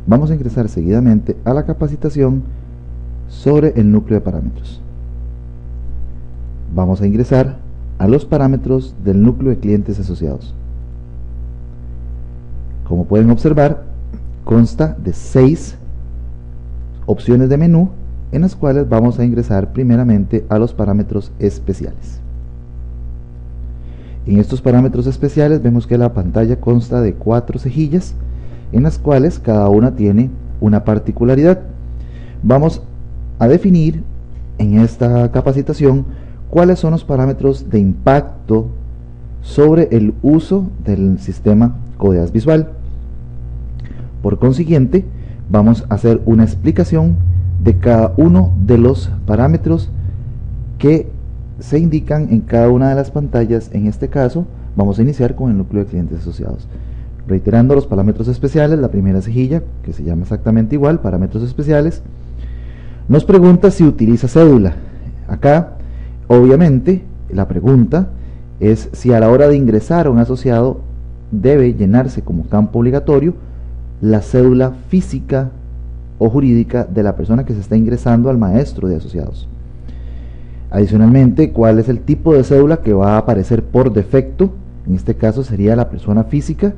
vamos a ingresar seguidamente a la capacitación sobre el núcleo de parámetros. Vamos a ingresar a los parámetros del núcleo de clientes asociados. Como pueden observar, consta de 6 opciones de menú en las cuales vamos a ingresar primeramente a los parámetros especiales. En estos parámetros especiales vemos que la pantalla consta de 4 cejillas en las cuales cada una tiene una particularidad. Vamos a definir en esta capacitación cuáles son los parámetros de impacto sobre el uso del sistema CODEAS visual. Por consiguiente, vamos a hacer una explicación de cada uno de los parámetros que se indican en cada una de las pantallas. En este caso, vamos a iniciar con el núcleo de clientes asociados. Reiterando los parámetros especiales, la primera cejilla, que se llama exactamente igual, parámetros especiales, nos pregunta si utiliza cédula. Acá, obviamente, la pregunta es si a la hora de ingresar a un asociado debe llenarse como campo obligatorio la cédula física o jurídica de la persona que se está ingresando al maestro de asociados. Adicionalmente, cuál es el tipo de cédula que va a aparecer por defecto. En este caso sería la persona física.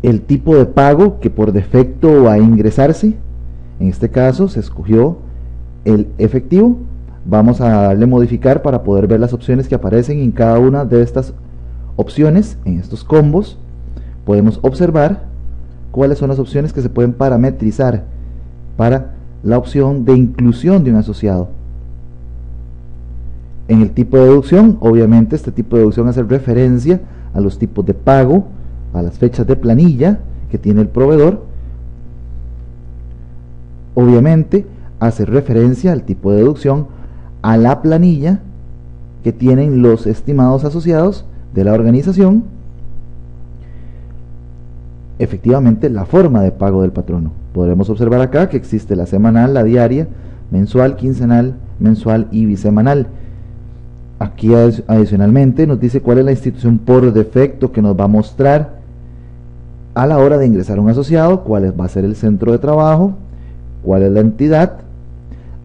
El tipo de pago que por defecto va a ingresarse. En este caso se escogió el efectivo. Vamos a darle modificar para poder ver las opciones que aparecen en cada una de estas opciones. En estos combos podemos observar cuáles son las opciones que se pueden parametrizar para la opción de inclusión de un asociado. En el tipo de deducción, obviamente este tipo de deducción hace referencia a los tipos de pago, a las fechas de planilla que tiene el proveedor. Obviamente hace referencia al tipo de deducción a la planilla que tienen los estimados asociados de la organización. Efectivamente, la forma de pago del patrono. Podremos observar acá que existe la semanal, la diaria, mensual, quincenal, mensual y bisemanal. Aquí adicionalmente nos dice cuál es la institución por defecto que nos va a mostrar a la hora de ingresar a un asociado, cuál va a ser el centro de trabajo, cuál es la entidad.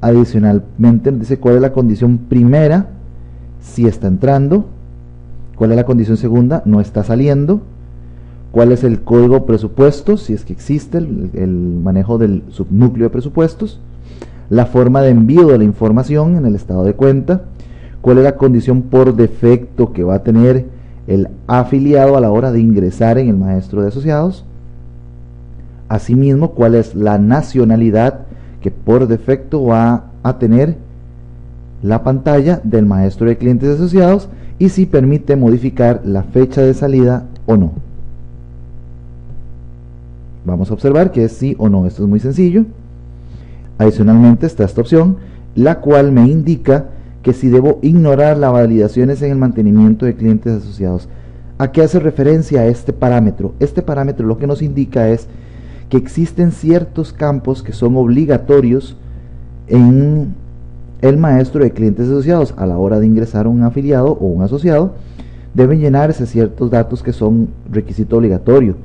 Adicionalmente nos dice cuál es la condición primera, si está entrando, cuál es la condición segunda, no está saliendo, cuál es el código presupuesto, si es que existe el manejo del subnúcleo de presupuestos, la forma de envío de la información en el estado de cuenta, cuál es la condición por defecto que va a tener el afiliado a la hora de ingresar en el maestro de asociados, asimismo cuál es la nacionalidad que por defecto va a tener la pantalla del maestro de clientes asociados y si permite modificar la fecha de salida o no. Vamos a observar que es sí o no. Esto es muy sencillo. Adicionalmente está esta opción, la cual me indica que si debo ignorar las validaciones en el mantenimiento de clientes asociados. ¿A qué hace referencia este parámetro? Este parámetro lo que nos indica es que existen ciertos campos que son obligatorios en el maestro de clientes asociados. A la hora de ingresar a un afiliado o un asociado, deben llenarse ciertos datos que son requisito obligatorio.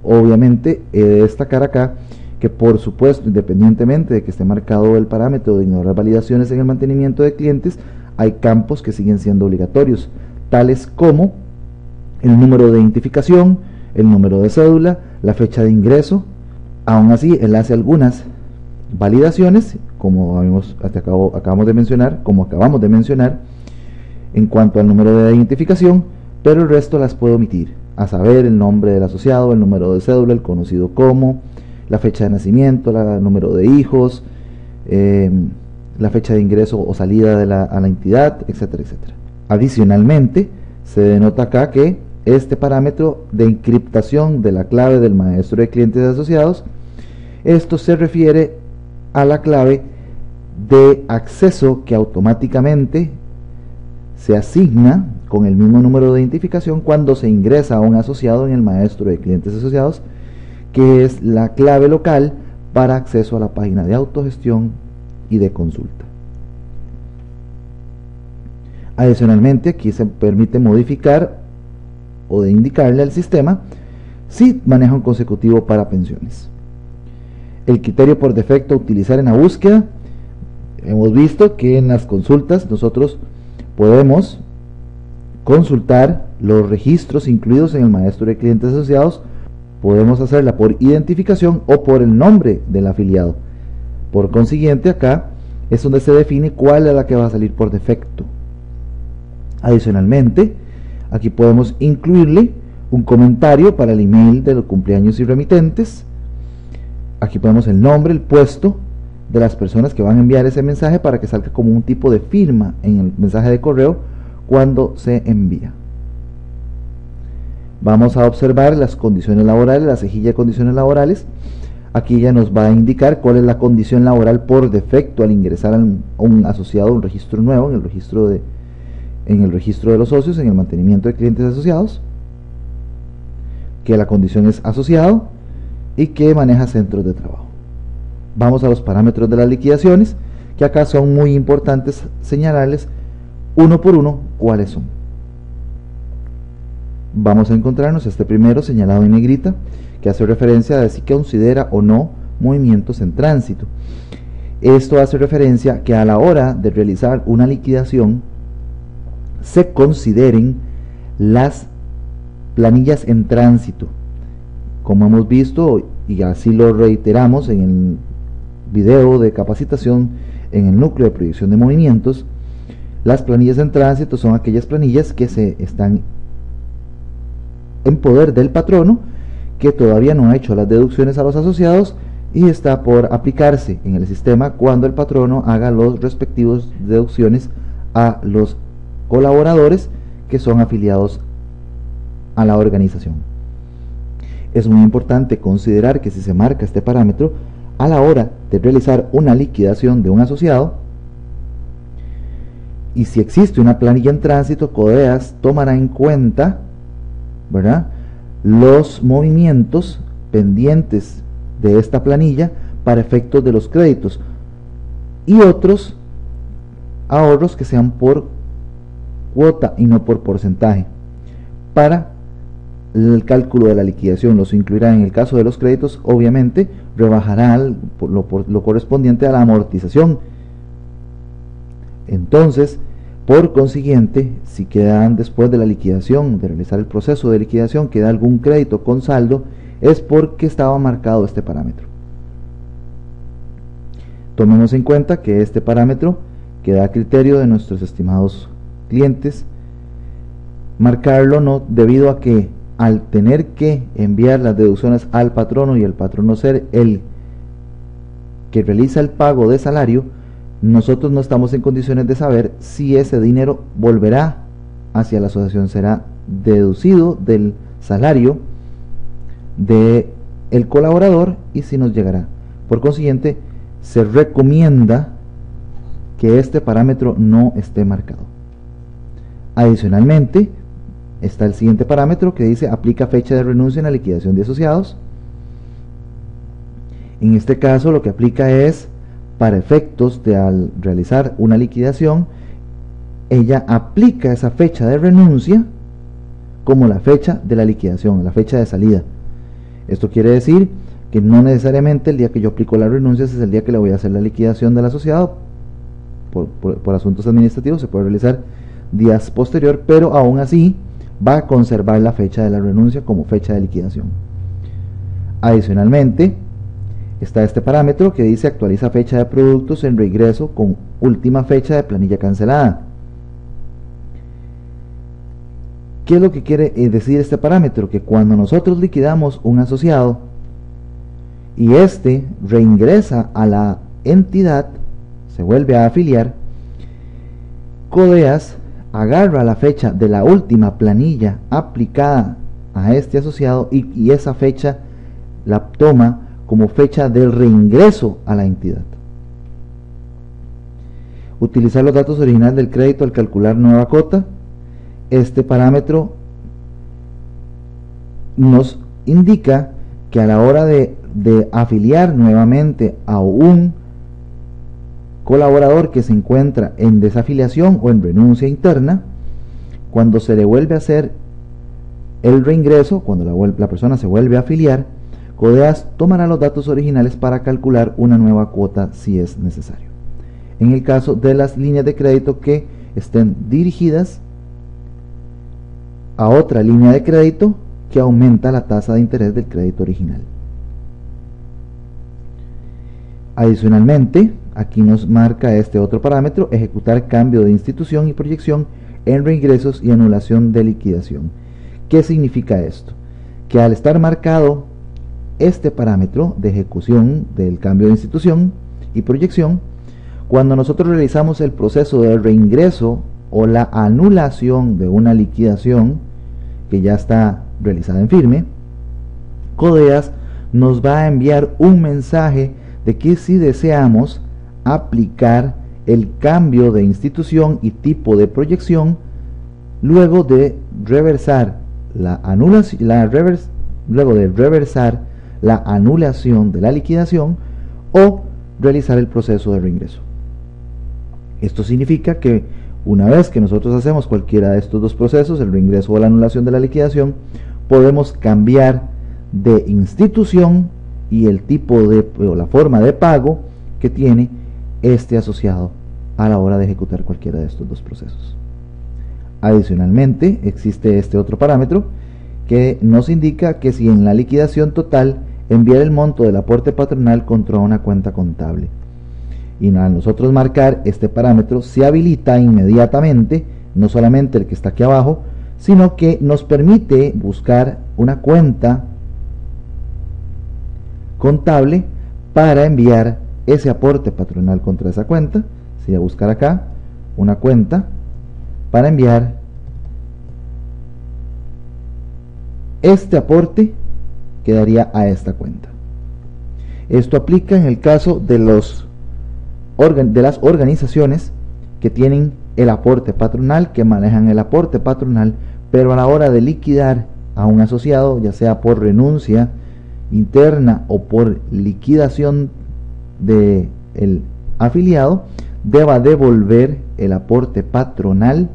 Obviamente, he de destacar acá que por supuesto, independientemente de que esté marcado el parámetro de ignorar validaciones en el mantenimiento de clientes, hay campos que siguen siendo obligatorios, tales como el número de identificación, el número de cédula, la fecha de ingreso. Aún así, él hace algunas validaciones, como acabamos de mencionar, en cuanto al número de identificación, pero el resto las puedo omitir, a saber, el nombre del asociado, el número de cédula, el conocido como, la fecha de nacimiento, el número de hijos, la fecha de ingreso o salida a la entidad, etcétera, etcétera. Adicionalmente, se denota acá que este parámetro de encriptación de la clave del maestro de clientes asociados, esto se refiere a la clave de acceso que automáticamente se asigna con el mismo número de identificación cuando se ingresa a un asociado en el maestro de clientes asociados, que es la clave local para acceso a la página de autogestión y de consulta. Adicionalmente, aquí se permite modificar o de indicarle al sistema si maneja un consecutivo para pensiones. El criterio por defecto a utilizar en la búsqueda, hemos visto que en las consultas nosotros podemos consultar los registros incluidos en el maestro de clientes asociados. Podemos hacerla por identificación o por el nombre del afiliado. Por consiguiente, acá es donde se define cuál es la que va a salir por defecto. Adicionalmente, aquí podemos incluirle un comentario para el email de los cumpleaños y remitentes. Aquí ponemos el nombre, el puesto de las personas que van a enviar ese mensaje para que salga como un tipo de firma en el mensaje de correo cuando se envía. Vamos a observar las condiciones laborales, la cejilla de condiciones laborales. Aquí ya nos va a indicar cuál es la condición laboral por defecto al ingresar a un asociado a un registro nuevo en el registro de los socios, en el mantenimiento de clientes asociados, que la condición es asociado y que maneja centros de trabajo. Vamos a los parámetros de las liquidaciones, que acá son muy importantes señalarles uno por uno cuáles son. Vamos a encontrarnos este primero señalado en negrita, que hace referencia a si considera o no movimientos en tránsito. Esto hace referencia que a la hora de realizar una liquidación se consideren las planillas en tránsito. Como hemos visto, y así lo reiteramos en el video de capacitación en el núcleo de proyección de movimientos, las planillas en tránsito son aquellas planillas que se están en poder del patrono, que todavía no ha hecho las deducciones a los asociados y está por aplicarse en el sistema cuando el patrono haga los respectivos deducciones a los colaboradores que son afiliados a la organización. Es muy importante considerar que si se marca este parámetro a la hora de realizar una liquidación de un asociado, y si existe una planilla en tránsito, CODEAS tomará en cuenta, ¿verdad?, los movimientos pendientes de esta planilla para efectos de los créditos y otros ahorros que sean por cuota y no por porcentaje. Para el cálculo de la liquidación los incluirá. En el caso de los créditos, obviamente rebajará lo correspondiente a la amortización. Entonces, por consiguiente, si quedan después de la liquidación, de realizar el proceso de liquidación, queda algún crédito con saldo, es porque estaba marcado este parámetro. Tomemos en cuenta que este parámetro queda a criterio de nuestros estimados clientes marcarlo, no debido a que al tener que enviar las deducciones al patrono y el patrono ser el que realiza el pago de salario, nosotros no estamos en condiciones de saber si ese dinero volverá hacia la asociación, será deducido del salario del colaborador y si nos llegará. Por consiguiente, se recomienda que este parámetro no esté marcado. Adicionalmente, está el siguiente parámetro que dice aplica fecha de renuncia en la liquidación de asociados. En este caso lo que aplica es para efectos de al realizar una liquidación, ella aplica esa fecha de renuncia como la fecha de la liquidación, la fecha de salida. Esto quiere decir que no necesariamente el día que yo aplico la renuncia es el día que le voy a hacer la liquidación del asociado. Por asuntos administrativos se puede realizar días posterior, pero aún así va a conservar la fecha de la renuncia como fecha de liquidación. Adicionalmente, está este parámetro que dice actualiza fecha de productos en reingreso con última fecha de planilla cancelada. ¿Qué es lo que quiere decir este parámetro? Que cuando nosotros liquidamos un asociado y éste reingresa a la entidad, se vuelve a afiliar, CODEAS agarra la fecha de la última planilla aplicada a este asociado y esa fecha la toma como fecha del reingreso a la entidad. Utilizar los datos originales del crédito al calcular nueva cota. Este parámetro nos indica que a la hora de afiliar nuevamente a un colaborador que se encuentra en desafiliación o en renuncia interna, cuando se le vuelve a hacer el reingreso, cuando la persona se vuelve a afiliar, CODEAS tomará los datos originales para calcular una nueva cuota si es necesario. En el caso de las líneas de crédito que estén dirigidas a otra línea de crédito que aumenta la tasa de interés del crédito original. Adicionalmente, aquí nos marca este otro parámetro: ejecutar cambio de institución y proyección en reingresos y anulación de liquidación. ¿Qué significa esto? Que al estar marcado este parámetro de ejecución del cambio de institución y proyección, cuando nosotros realizamos el proceso de reingreso o la anulación de una liquidación que ya está realizada en firme, CODEAS nos va a enviar un mensaje de que si deseamos aplicar el cambio de institución y tipo de proyección luego de reversar la anulación, la anulación de la liquidación o realizar el proceso de reingreso. Esto significa que una vez que nosotros hacemos cualquiera de estos dos procesos, el reingreso o la anulación de la liquidación, podemos cambiar de institución y el tipo o la forma de pago que tiene este asociado a la hora de ejecutar cualquiera de estos dos procesos. Adicionalmente, existe este otro parámetro que nos indica que si en la liquidación total enviar el monto del aporte patronal contra una cuenta contable. Y al nosotros marcar este parámetro se habilita inmediatamente, no solamente el que está aquí abajo, sino que nos permite buscar una cuenta contable para enviar ese aporte patronal contra esa cuenta. Si voy a buscar acá una cuenta para enviar este aporte, quedaría a esta cuenta. Esto aplica en el caso de las organizaciones que tienen el aporte patronal, que manejan el aporte patronal, pero a la hora de liquidar a un asociado, ya sea por renuncia interna o por liquidación del afiliado, deba devolver el aporte patronal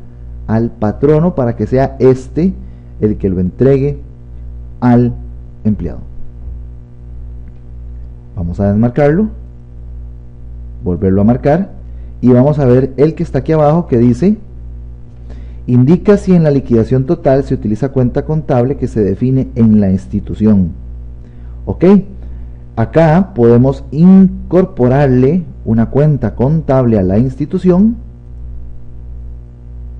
al patrono para que sea este el que lo entregue al empleado. Vamos a desmarcarlo, volverlo a marcar y vamos a ver el que está aquí abajo que dice: indica si en la liquidación total se utiliza cuenta contable que se define en la institución. Ok, acá podemos incorporarle una cuenta contable a la institución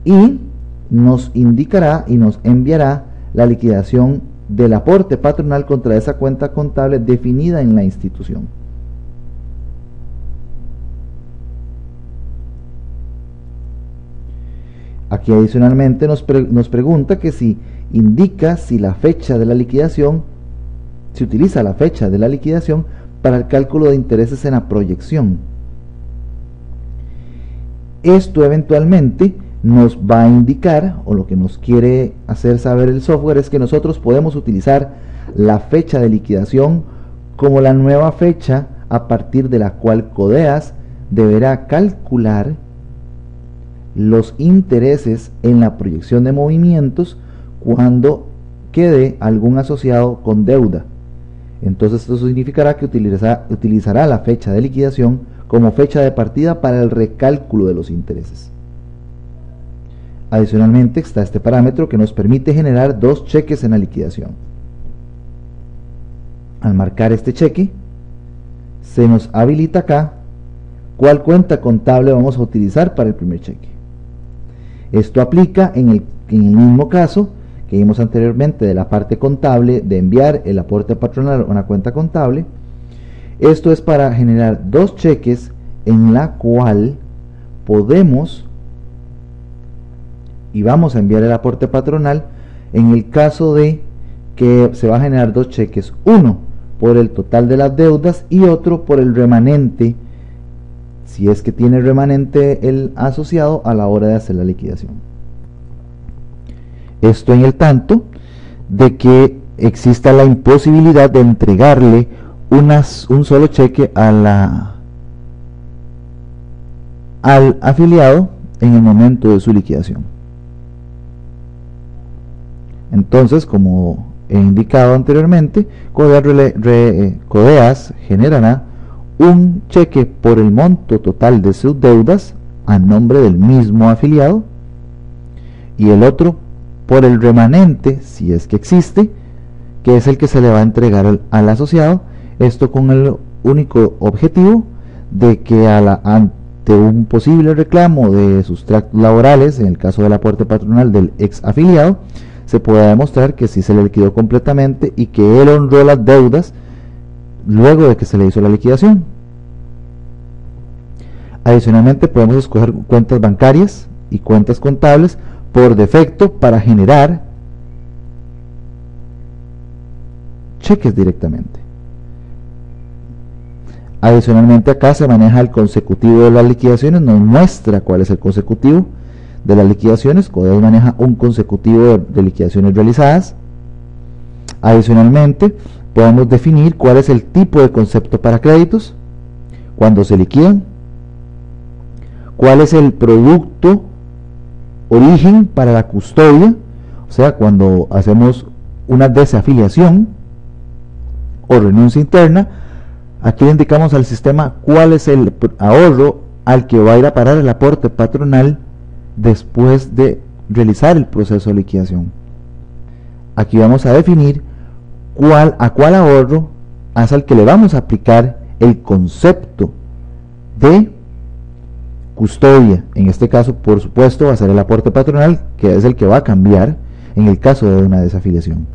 y nos indicará y nos enviará la liquidación del aporte patronal contra esa cuenta contable definida en la institución. Aquí adicionalmente nos pregunta que si indica si la fecha de la liquidación, se utiliza la fecha de la liquidación para el cálculo de intereses en la proyección. Esto eventualmente nos va a indicar, o lo que nos quiere hacer saber el software, es que nosotros podemos utilizar la fecha de liquidación como la nueva fecha a partir de la cual CODEAS deberá calcular los intereses en la proyección de movimientos cuando quede algún asociado con deuda. Entonces esto significará que utilizará la fecha de liquidación como fecha de partida para el recálculo de los intereses. Adicionalmente está este parámetro que nos permite generar dos cheques en la liquidación. Al marcar este cheque, se nos habilita acá cuál cuenta contable vamos a utilizar para el primer cheque. Esto aplica en el mismo caso que vimos anteriormente de la parte contable de enviar el aporte patronal a una cuenta contable. Esto es para generar dos cheques en la cual podemos y vamos a enviar el aporte patronal en el caso de que se va a generar dos cheques, uno por el total de las deudas y otro por el remanente, si es que tiene remanente el asociado a la hora de hacer la liquidación. Esto en el tanto de que exista la imposibilidad de entregarle un solo cheque al afiliado en el momento de su liquidación. Entonces, como he indicado anteriormente, Codeas generará un cheque por el monto total de sus deudas a nombre del mismo afiliado y el otro por el remanente, si es que existe, que es el que se le va a entregar al asociado, esto con el único objetivo de que ante un posible reclamo de sustractos laborales, en el caso del aporte patronal del ex afiliado, se pueda demostrar que sí se le liquidó completamente y que él honró las deudas luego de que se le hizo la liquidación. Adicionalmente, podemos escoger cuentas bancarias y cuentas contables por defecto para generar cheques directamente. Adicionalmente, acá se maneja el consecutivo de las liquidaciones, nos muestra cuál es el consecutivo de las liquidaciones. Codeas maneja un consecutivo de liquidaciones realizadas. Adicionalmente, podemos definir cuál es el tipo de concepto para créditos, cuando se liquidan, cuál es el producto origen para la custodia, o sea, cuando hacemos una desafiliación o renuncia interna. Aquí le indicamos al sistema cuál es el ahorro al que va a ir a parar el aporte patronal después de realizar el proceso de liquidación. Aquí vamos a definir a cuál ahorro es al que le vamos a aplicar el concepto de custodia. En este caso, por supuesto, va a ser el aporte patronal, que es el que va a cambiar en el caso de una desafiliación.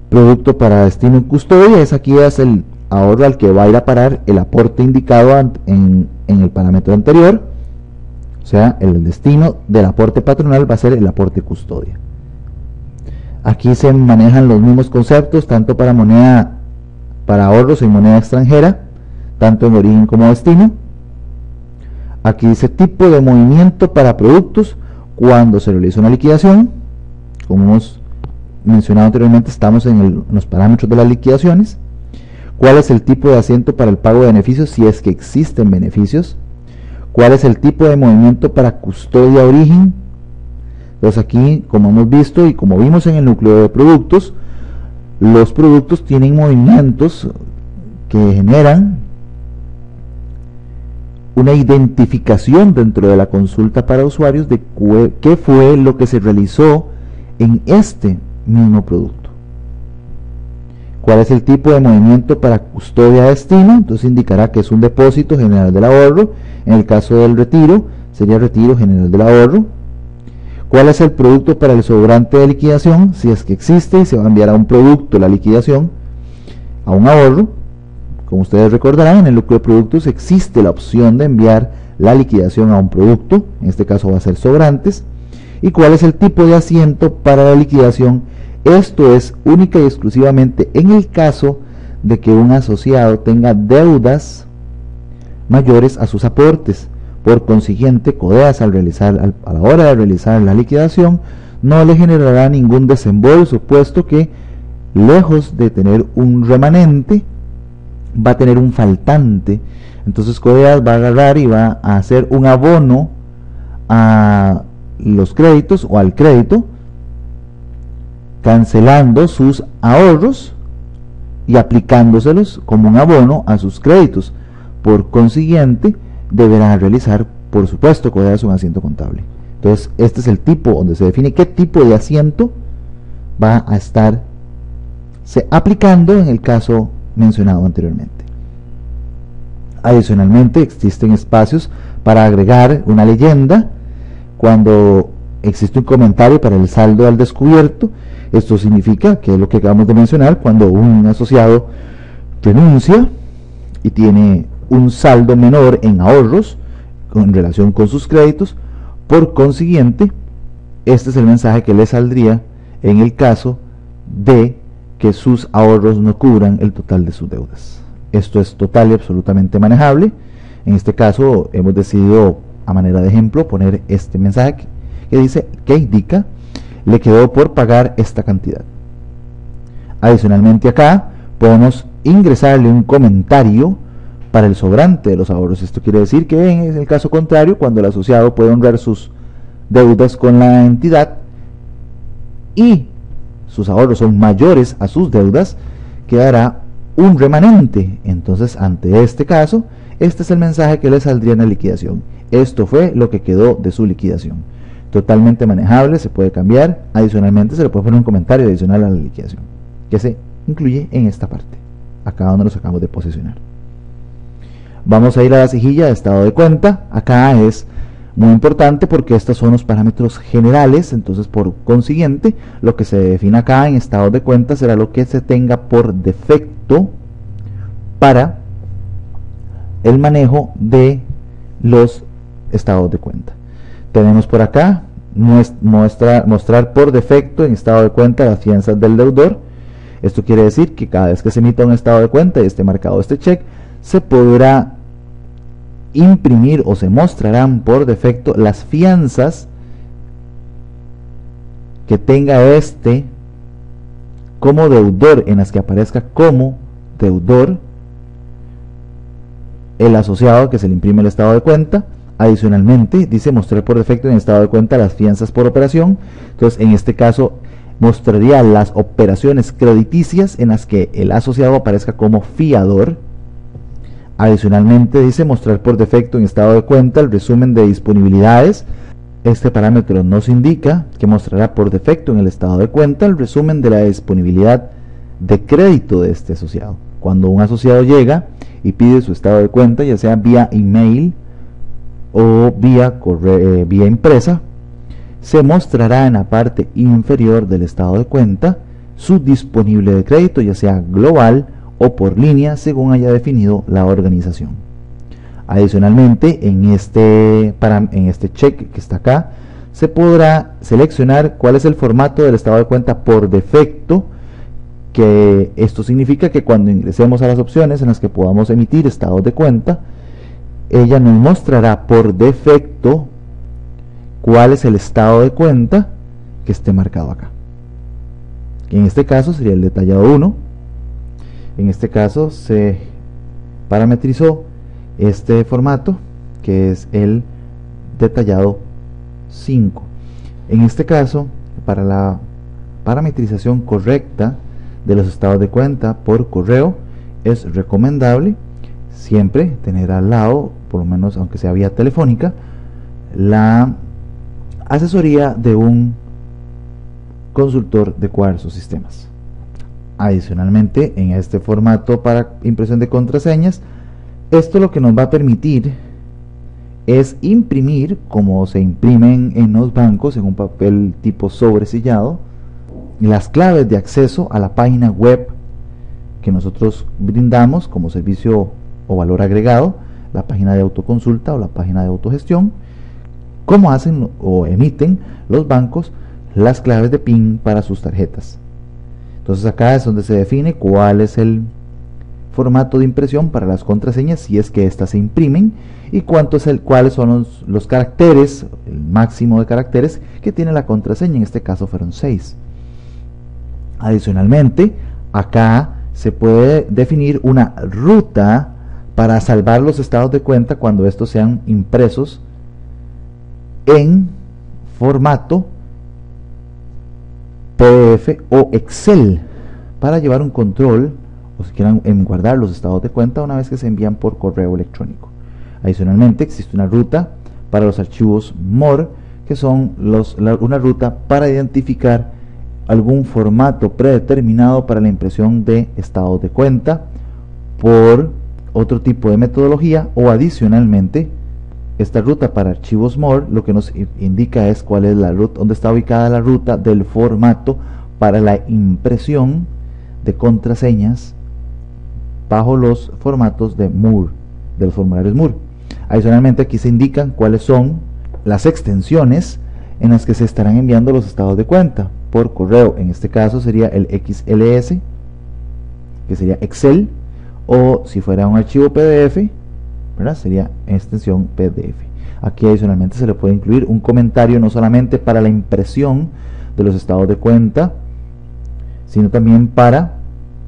Producto para destino en custodia, aquí es el ahorro al que va a ir a parar el aporte indicado en el parámetro anterior, o sea, el destino del aporte patronal va a ser el aporte custodia. Aquí se manejan los mismos conceptos, tanto para ahorros en moneda extranjera, tanto en origen como destino. Aquí dice tipo de movimiento para productos cuando se realiza una liquidación. Como hemos mencionado anteriormente, estamos en los parámetros de las liquidaciones. ¿Cuál es el tipo de asiento para el pago de beneficios si es que existen beneficios? ¿Cuál es el tipo de movimiento para custodia origen? Entonces aquí, como hemos visto y como vimos en el núcleo de productos, los productos tienen movimientos que generan una identificación dentro de la consulta para usuarios de qué fue lo que se realizó en este mismo producto. ¿Cuál es el tipo de movimiento para custodia a destino? Entonces indicará que es un depósito general del ahorro. En el caso del retiro, sería retiro general del ahorro. ¿Cuál es el producto para el sobrante de liquidación? Si es que existe, se va a enviar a un producto la liquidación, a un ahorro. Como ustedes recordarán, en el núcleo de productos existe la opción de enviar la liquidación a un producto, en este caso va a ser sobrantes. ¿Y cuál es el tipo de asiento para la liquidación? Esto es única y exclusivamente en el caso de que un asociado tenga deudas mayores a sus aportes. Por consiguiente, Codeas a la hora de realizar la liquidación no le generará ningún desembolso, puesto que lejos de tener un remanente, va a tener un faltante. Entonces Codeas va a agarrar y va a hacer un abono a los créditos o al crédito, cancelando sus ahorros y aplicándoselos como un abono a sus créditos. Por consiguiente, deberá realizar, por supuesto, Codeas un asiento contable. Entonces, este es el tipo donde se define qué tipo de asiento va a estar aplicando en el caso mencionado anteriormente. Adicionalmente, existen espacios para agregar una leyenda cuando existe un comentario para el saldo al descubierto. Esto significa, que es lo que acabamos de mencionar, cuando un asociado renuncia y tiene un saldo menor en ahorros en relación con sus créditos. Por consiguiente, este es el mensaje que le saldría en el caso de que sus ahorros no cubran el total de sus deudas. Esto es total y absolutamente manejable. En este caso hemos decidido, a manera de ejemplo, poner este mensaje que indica: le quedó por pagar esta cantidad. Adicionalmente, acá podemos ingresarle un comentario para el sobrante de los ahorros. Esto quiere decir que en el caso contrario, cuando el asociado puede honrar sus deudas con la entidad y sus ahorros son mayores a sus deudas, quedará un remanente. Entonces, ante este caso, este es el mensaje que le saldría en la liquidación. Esto fue lo que quedó de su liquidación. Totalmente manejable, se puede cambiar. Adicionalmente, se le puede poner un comentario adicional a la liquidación, que se incluye en esta parte, acá donde nos acabamos de posicionar. Vamos a ir a la cejilla de estado de cuenta. Acá es muy importante porque estos son los parámetros generales, entonces por consiguiente lo que se define acá en estado de cuenta será lo que se tenga por defecto para el manejo de los estados de cuenta. Tenemos por acá mostrar por defecto en estado de cuenta las fianzas del deudor. Esto quiere decir que cada vez que se emita un estado de cuenta y esté marcado este check, se podrá imprimir o se mostrarán por defecto las fianzas que tenga este como deudor, en las que aparezca como deudor el asociado que se le imprime el estado de cuenta. Adicionalmente, dice mostrar por defecto en estado de cuenta las fianzas por operación. Entonces, en este caso, mostraría las operaciones crediticias en las que el asociado aparezca como fiador. Adicionalmente, dice mostrar por defecto en estado de cuenta el resumen de disponibilidades. Este parámetro nos indica que mostrará por defecto en el estado de cuenta el resumen de la disponibilidad de crédito de este asociado. Cuando un asociado llega y pide su estado de cuenta, ya sea vía email o vía impresa, se mostrará en la parte inferior del estado de cuenta su disponible de crédito, ya sea global o por línea, según haya definido la organización. Adicionalmente, en este check que está acá, se podrá seleccionar cuál es el formato del estado de cuenta por defecto, que esto significa que cuando ingresemos a las opciones en las que podamos emitir estados de cuenta, ella nos mostrará por defecto cuál es el estado de cuenta que esté marcado acá. En este caso sería el detallado 1. En este caso se parametrizó este formato, que es el detallado 5. En este caso, para la parametrización correcta de los estados de cuenta por correo, es recomendable siempre tener al lado, por lo menos aunque sea vía telefónica, la asesoría de un consultor de cuadros o sistemas. Adicionalmente, en este formato para impresión de contraseñas, esto lo que nos va a permitir es imprimir, como se imprimen en los bancos, en un papel tipo sobresellado, las claves de acceso a la página web que nosotros brindamos como servicio o valor agregado, la página de autoconsulta o la página de autogestión, como hacen o emiten los bancos las claves de PIN para sus tarjetas. Entonces acá es donde se define cuál es el formato de impresión para las contraseñas, si es que éstas se imprimen, y cuáles son los caracteres, el máximo de caracteres que tiene la contraseña. En este caso fueron 6. Adicionalmente, acá se puede definir una ruta para salvar los estados de cuenta cuando estos sean impresos en formato PDF o Excel, para llevar un control o si quieran guardar los estados de cuenta una vez que se envían por correo electrónico. Adicionalmente, existe una ruta para los archivos MOR, que son una ruta para identificar algún formato predeterminado para la impresión de estados de cuenta por otro tipo de metodología, o adicionalmente esta ruta para archivos MOR lo que nos indica es cuál es la ruta, dónde está ubicada la ruta del formato para la impresión de contraseñas bajo los formatos de MUR, de los formularios MUR. Adicionalmente, aquí se indican cuáles son las extensiones en las que se estarán enviando los estados de cuenta por correo. En este caso sería el XLS, que sería Excel, o si fuera un archivo PDF, ¿verdad?, sería extensión PDF. Aquí adicionalmente se le puede incluir un comentario no solamente para la impresión de los estados de cuenta, sino también para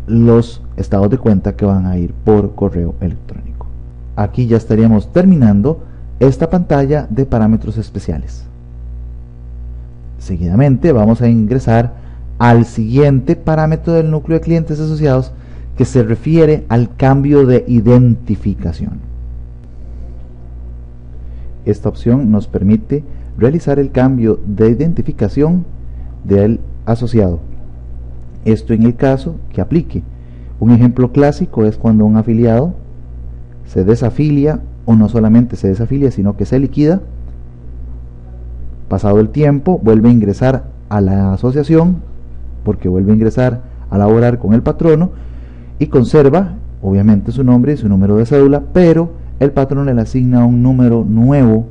los estados de cuenta que van a ir por correo electrónico. Aquí ya estaríamos terminando esta pantalla de parámetros especiales. Seguidamente vamos a ingresar al siguiente parámetro del núcleo de clientes asociados, que se refiere al cambio de identificación. Esta opción nos permite realizar el cambio de identificación del asociado. Esto en el caso que aplique. Un ejemplo clásico es cuando un afiliado se desafilia, o no solamente se desafilia, sino que se liquida. Pasado el tiempo, vuelve a ingresar a la asociación, porque vuelve a ingresar a laborar con el patrono, y conserva, obviamente, su nombre y su número de cédula, pero el patrono le asigna un número nuevo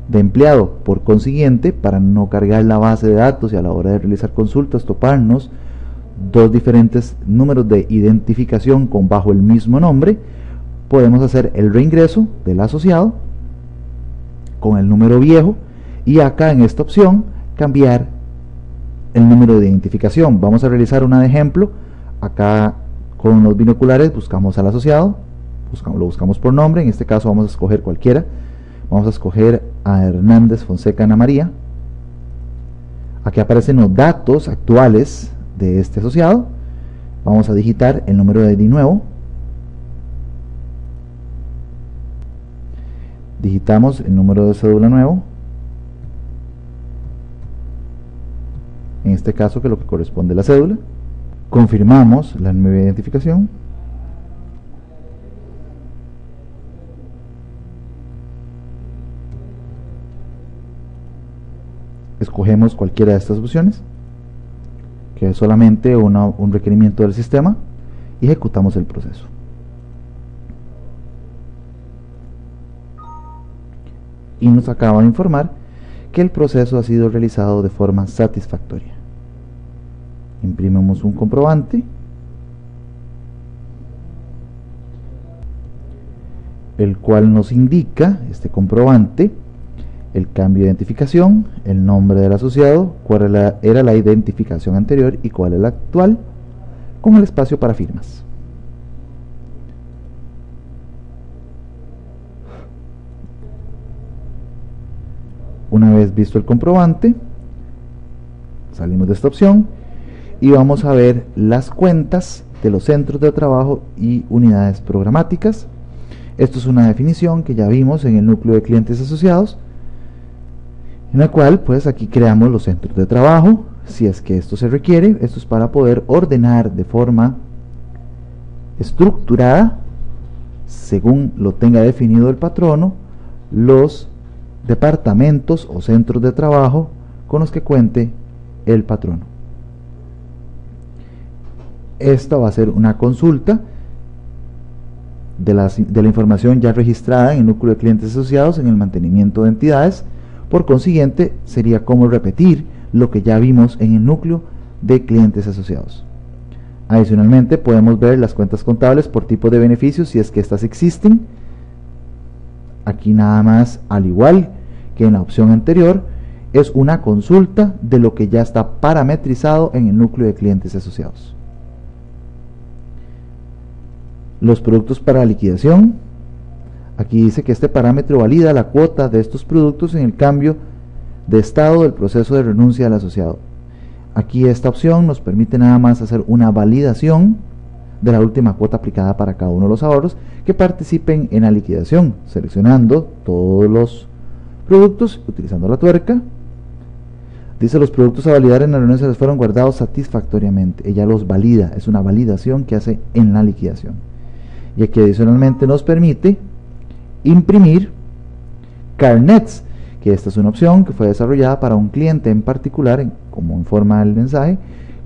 de empleado. Por consiguiente, para no cargar la base de datos y a la hora de realizar consultas toparnos dos diferentes números de identificación bajo el mismo nombre, podemos hacer el reingreso del asociado con el número viejo, y acá en esta opción cambiar el número de identificación. Vamos a realizar una de ejemplo. Acá con los binoculares buscamos al asociado, lo buscamos por nombre. En este caso vamos a escoger cualquiera. Vamos a escoger a Hernández Fonseca Ana María. Aquí aparecen los datos actuales de este asociado. Vamos a digitar el número de ID nuevo. Digitamos el número de cédula nuevo. En este caso, que es lo que corresponde a la cédula. Confirmamos la nueva identificación. Escogemos cualquiera de estas opciones, que es solamente un requerimiento del sistema, y ejecutamos el proceso. Y nos acaba de informar que el proceso ha sido realizado de forma satisfactoria. Imprimimos un comprobante, el cual nos indica, este comprobante, el cambio de identificación, el nombre del asociado, cuál era la identificación anterior y cuál es la actual, con el espacio para firmas. Una vez visto el comprobante, salimos de esta opción y vamos a ver las cuentas de los centros de trabajo y unidades programáticas. Esto es una definición que ya vimos en el núcleo de clientes asociados, en la cual pues aquí creamos los centros de trabajo, si es que esto se requiere. Esto es para poder ordenar de forma estructurada, según lo tenga definido el patrono, los departamentos o centros de trabajo con los que cuente el patrono. Esta va a ser una consulta de la información ya registrada en el núcleo de clientes asociados en el mantenimiento de entidades. Por consiguiente, sería como repetir lo que ya vimos en el núcleo de clientes asociados. Adicionalmente, podemos ver las cuentas contables por tipo de beneficios, si es que estas existen. Aquí nada más, al igual que en la opción anterior, es una consulta de lo que ya está parametrizado en el núcleo de clientes asociados. Los productos para liquidación. Aquí dice que este parámetro valida la cuota de estos productos en el cambio de estado del proceso de renuncia del asociado. Aquí esta opción nos permite nada más hacer una validación de la última cuota aplicada para cada uno de los ahorros que participen en la liquidación, seleccionando todos los productos, utilizando la tuerca. Dice: los productos a validar en la renuncia les fueron guardados satisfactoriamente. Ella los valida, es una validación que hace en la liquidación. Y aquí adicionalmente nos permite imprimir carnets, que esta es una opción que fue desarrollada para un cliente en particular, como informa el mensaje,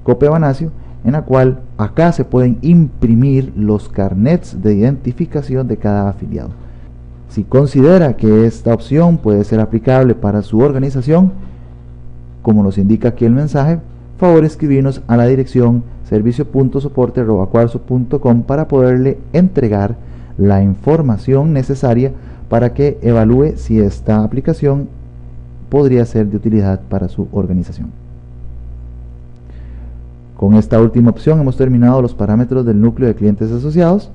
Cope Banasio, en la cual acá se pueden imprimir los carnets de identificación de cada afiliado. Si considera que esta opción puede ser aplicable para su organización, como nos indica aquí el mensaje, favor escribirnos a la dirección servicio.soporte@cuarzo.com para poderle entregar la información necesaria para que evalúe si esta aplicación podría ser de utilidad para su organización. Con esta última opción hemos terminado los parámetros del núcleo de clientes asociados.